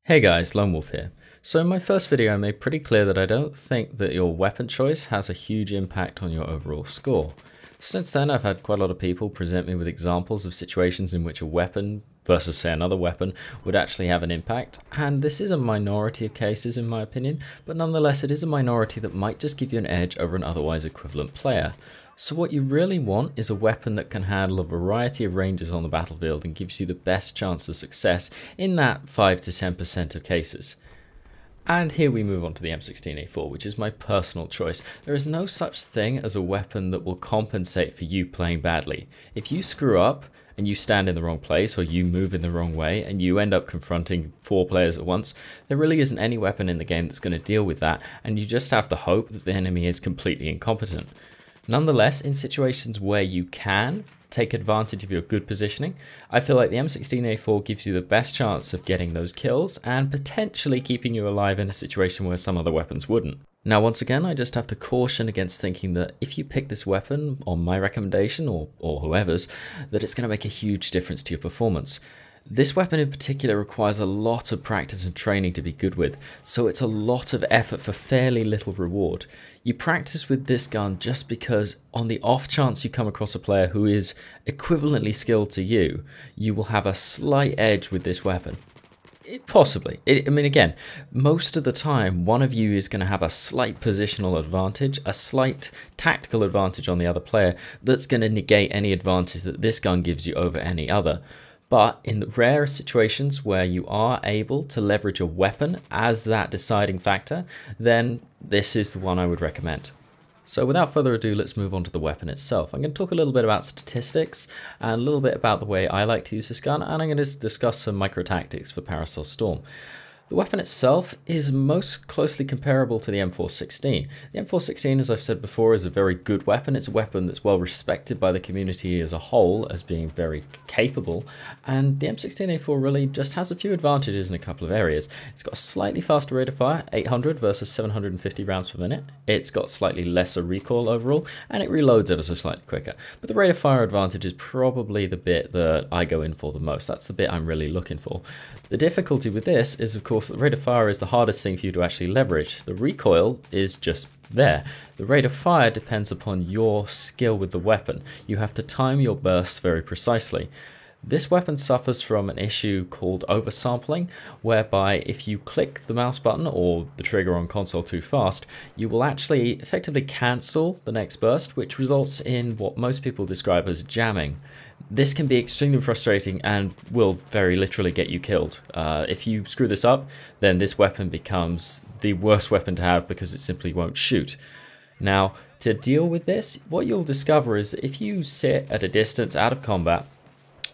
Hey guys, Lonewolf here. So in my first video I made pretty clear that I don't think that your weapon choice has a huge impact on your overall score. Since then I've had quite a lot of people present me with examples of situations in which a weapon versus say another weapon would actually have an impact, and this is a minority of cases in my opinion, but nonetheless it is a minority that might just give you an edge over an otherwise equivalent player. So what you really want is a weapon that can handle a variety of ranges on the battlefield and gives you the best chance of success in that 5 to 10% of cases. And here we move on to the M16A4, which is my personal choice. There is no such thing as a weapon that will compensate for you playing badly. If you screw up and you stand in the wrong place or you move in the wrong way and you end up confronting 4 players at once, there really isn't any weapon in the game that's going to deal with that, and you just have to hope that the enemy is completely incompetent. Nonetheless, in situations where you can take advantage of your good positioning, I feel like the M16A4 gives you the best chance of getting those kills and potentially keeping you alive in a situation where some other weapons wouldn't. Now once again, I just have to caution against thinking that if you pick this weapon on my recommendation or whoever's, that it's going to make a huge difference to your performance. This weapon in particular requires a lot of practice and training to be good with, so it's a lot of effort for fairly little reward. You practice with this gun just because on the off chance you come across a player who is equivalently skilled to you, you will have a slight edge with this weapon. Possibly. I mean, again, most of the time, one of you is going to have a slight positional advantage, a slight tactical advantage on the other player that's going to negate any advantage that this gun gives you over any other. But in the rare situations where you are able to leverage a weapon as that deciding factor, then this is the one I would recommend. So without further ado, let's move on to the weapon itself. I'm going to talk a little bit about statistics and a little bit about the way I like to use this gun, and I'm going to discuss some micro tactics for Parasol Storm. The weapon itself is most closely comparable to the M416. The M416, as I've said before, is a very good weapon. It's a weapon that's well respected by the community as a whole as being very capable, and the M16A4 really just has a few advantages in a couple of areas. It's got a slightly faster rate of fire, 800 versus 750 rounds per minute. It's got slightly lesser recoil overall, and it reloads ever so slightly quicker. But the rate of fire advantage is probably the bit that I go in for the most. That's the bit I'm really looking for. The difficulty with this is, of course, the rate of fire is the hardest thing for you to actually leverage. The recoil is just there. The rate of fire depends upon your skill with the weapon. You have to time your bursts very precisely. This weapon suffers from an issue called oversampling, whereby if you click the mouse button or the trigger on console too fast, you will actually effectively cancel the next burst, which results in what most people describe as jamming. This can be extremely frustrating and will very literally get you killed. If you screw this up, then this weapon becomes the worst weapon to have because it simply won't shoot. Now, to deal with this, what you'll discover is that if you sit at a distance out of combat,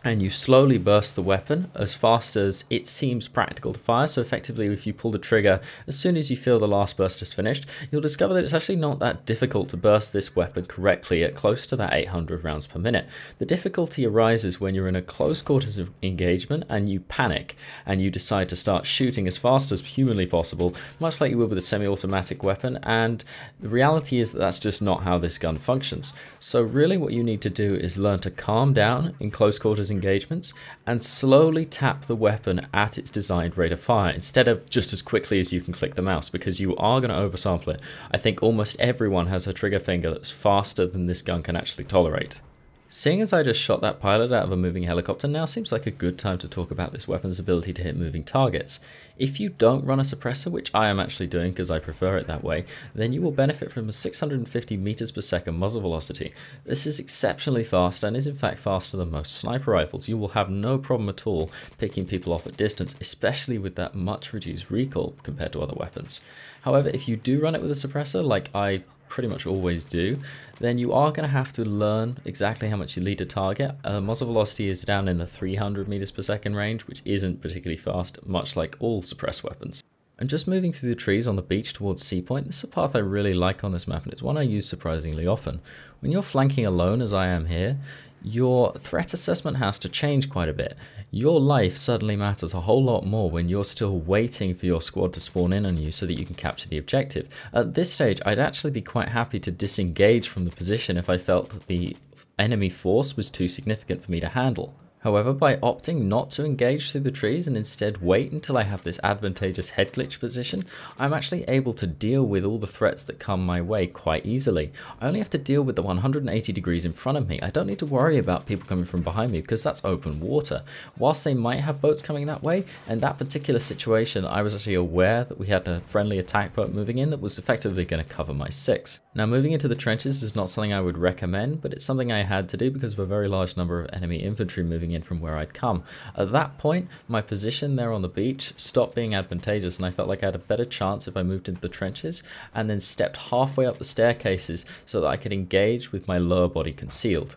and you slowly burst the weapon as fast as it seems practical to fire. So effectively, if you pull the trigger as soon as you feel the last burst is finished, you'll discover that it's actually not that difficult to burst this weapon correctly at close to that 800 rounds per minute. The difficulty arises when you're in a close quarters of engagement and you panic and you decide to start shooting as fast as humanly possible, much like you would with a semi-automatic weapon, and the reality is that that's just not how this gun functions. So really what you need to do is learn to calm down in close quarters engagements and slowly tap the weapon at its designed rate of fire instead of just as quickly as you can click the mouse, because you are going to oversample it. I think almost everyone has a trigger finger that's faster than this gun can actually tolerate. Seeing as I just shot that pilot out of a moving helicopter, now seems like a good time to talk about this weapon's ability to hit moving targets. If you don't run a suppressor, which I am actually doing because I prefer it that way, then you will benefit from a 650 meters per second muzzle velocity. This is exceptionally fast and is in fact faster than most sniper rifles. You will have no problem at all picking people off at distance, especially with that much reduced recoil compared to other weapons. However, if you do run it with a suppressor, like I pretty much always do, then you are going to have to learn exactly how much you lead to target. Muzzle velocity is down in the 300 meters per second range, which isn't particularly fast, much like all suppressed weapons. And just moving through the trees on the beach towards Sea Point, this is a path I really like on this map, and it's one I use surprisingly often. When you're flanking alone, as I am here, your threat assessment has to change quite a bit. Your life suddenly matters a whole lot more when you're still waiting for your squad to spawn in on you so that you can capture the objective. At this stage, I'd actually be quite happy to disengage from the position if I felt that the enemy force was too significant for me to handle. However, by opting not to engage through the trees and instead wait until I have this advantageous head glitch position, I'm actually able to deal with all the threats that come my way quite easily. I only have to deal with the 180 degrees in front of me. I don't need to worry about people coming from behind me because that's open water. Whilst they might have boats coming that way, in that particular situation I was actually aware that we had a friendly attack boat moving in that was effectively going to cover my 6. Now moving into the trenches is not something I would recommend, but it's something I had to do because of a very large number of enemy infantry moving in from where I'd come. At that point, my position there on the beach stopped being advantageous and I felt like I had a better chance if I moved into the trenches and then stepped halfway up the staircases so that I could engage with my lower body concealed.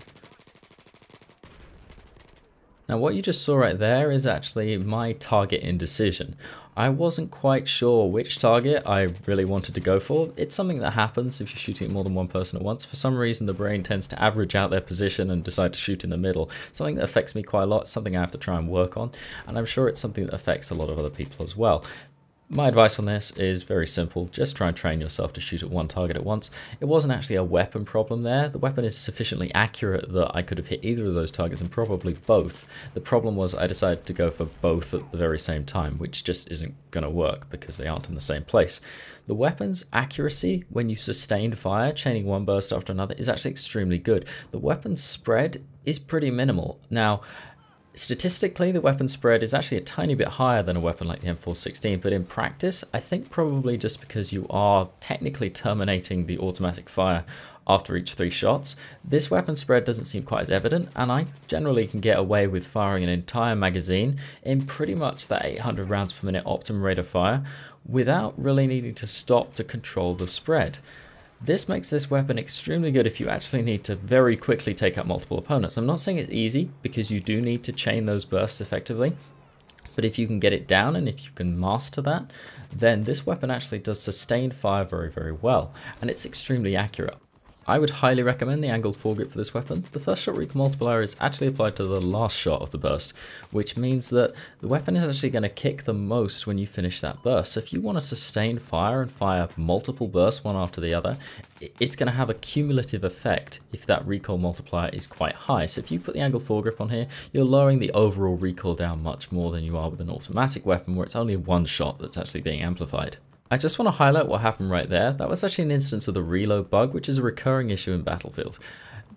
Now what you just saw right there is actually my target indecision. I wasn't quite sure which target I really wanted to go for. It's something that happens if you're shooting at more than one person at once. For some reason the brain tends to average out their position and decide to shoot in the middle. Something that affects me quite a lot, something I have to try and work on, and I'm sure it's something that affects a lot of other people as well. My advice on this is very simple, just try and train yourself to shoot at one target at once. It wasn't actually a weapon problem there, the weapon is sufficiently accurate that I could have hit either of those targets and probably both. The problem was I decided to go for both at the very same time, which just isn't going to work because they aren't in the same place. The weapon's accuracy when you sustained fire, chaining one burst after another, is actually extremely good. The weapon's spread is pretty minimal. Now, statistically, the weapon spread is actually a tiny bit higher than a weapon like the M416, but in practice, I think probably just because you are technically terminating the automatic fire after each 3 shots, this weapon spread doesn't seem quite as evident, and I generally can get away with firing an entire magazine in pretty much that 800 rounds per minute optimum rate of fire without really needing to stop to control the spread. This makes this weapon extremely good if you actually need to very quickly take out multiple opponents. I'm not saying it's easy because you do need to chain those bursts effectively, but if you can get it down and if you can master that, then this weapon actually does sustained fire very, very well, and it's extremely accurate. I would highly recommend the angled foregrip for this weapon. The first shot recoil multiplier is actually applied to the last shot of the burst, which means that the weapon is actually going to kick the most when you finish that burst. So if you want to sustain fire and fire multiple bursts one after the other, it's going to have a cumulative effect if that recoil multiplier is quite high. So if you put the angled foregrip on here, you're lowering the overall recoil down much more than you are with an automatic weapon where it's only one shot that's actually being amplified. I just want to highlight what happened right there. That was actually an instance of the reload bug, which is a recurring issue in Battlefield.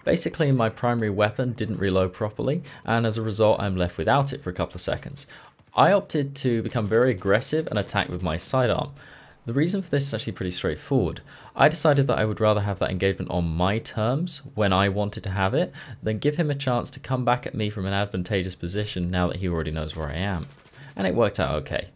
Basically, my primary weapon didn't reload properly, and as a result, I'm left without it for a couple of seconds. I opted to become very aggressive and attack with my sidearm. The reason for this is actually pretty straightforward. I decided that I would rather have that engagement on my terms when I wanted to have it, than give him a chance to come back at me from an advantageous position now that he already knows where I am. And it worked out okay.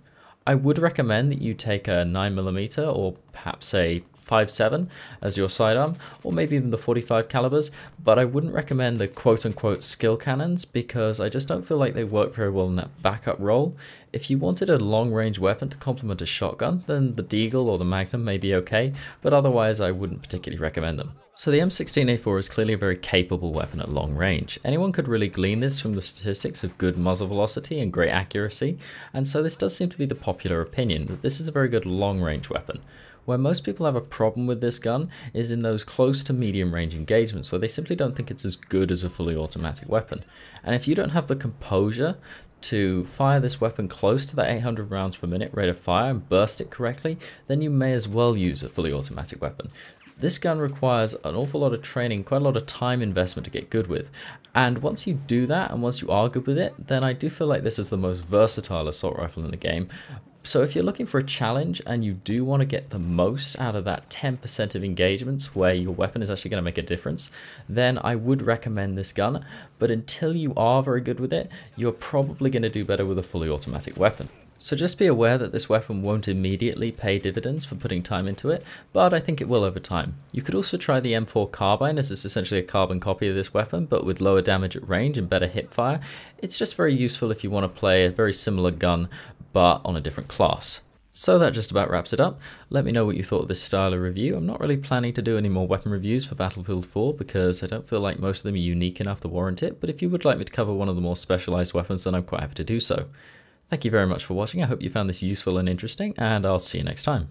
I would recommend that you take a 9mm or perhaps a 5.7 as your sidearm, or maybe even the 45 calibers, but I wouldn't recommend the quote-unquote skill cannons because I just don't feel like they work very well in that backup role. If you wanted a long-range weapon to complement a shotgun, then the Deagle or the Magnum may be okay, but otherwise I wouldn't particularly recommend them. So the M16A4 is clearly a very capable weapon at long range. Anyone could really glean this from the statistics of good muzzle velocity and great accuracy, and so this does seem to be the popular opinion, that this is a very good long-range weapon. Where most people have a problem with this gun is in those close to medium range engagements where they simply don't think it's as good as a fully automatic weapon. And if you don't have the composure to fire this weapon close to that 800 rounds per minute rate of fire and burst it correctly, then you may as well use a fully automatic weapon. This gun requires an awful lot of training, quite a lot of time investment to get good with. And once you do that, and once you are good with it, then I do feel like this is the most versatile assault rifle in the game. So if you're looking for a challenge and you do want to get the most out of that 10% of engagements where your weapon is actually going to make a difference, then I would recommend this gun. But until you are very good with it, you're probably going to do better with a fully automatic weapon. So just be aware that this weapon won't immediately pay dividends for putting time into it, but I think it will over time. You could also try the M4 Carbine, as it's essentially a carbon copy of this weapon, but with lower damage at range and better hip fire. It's just very useful if you want to play a very similar gun, but on a different class. So that just about wraps it up. Let me know what you thought of this style of review. I'm not really planning to do any more weapon reviews for Battlefield 4 because I don't feel like most of them are unique enough to warrant it, but if you would like me to cover one of the more specialized weapons, then I'm quite happy to do so. Thank you very much for watching. I hope you found this useful and interesting, and I'll see you next time.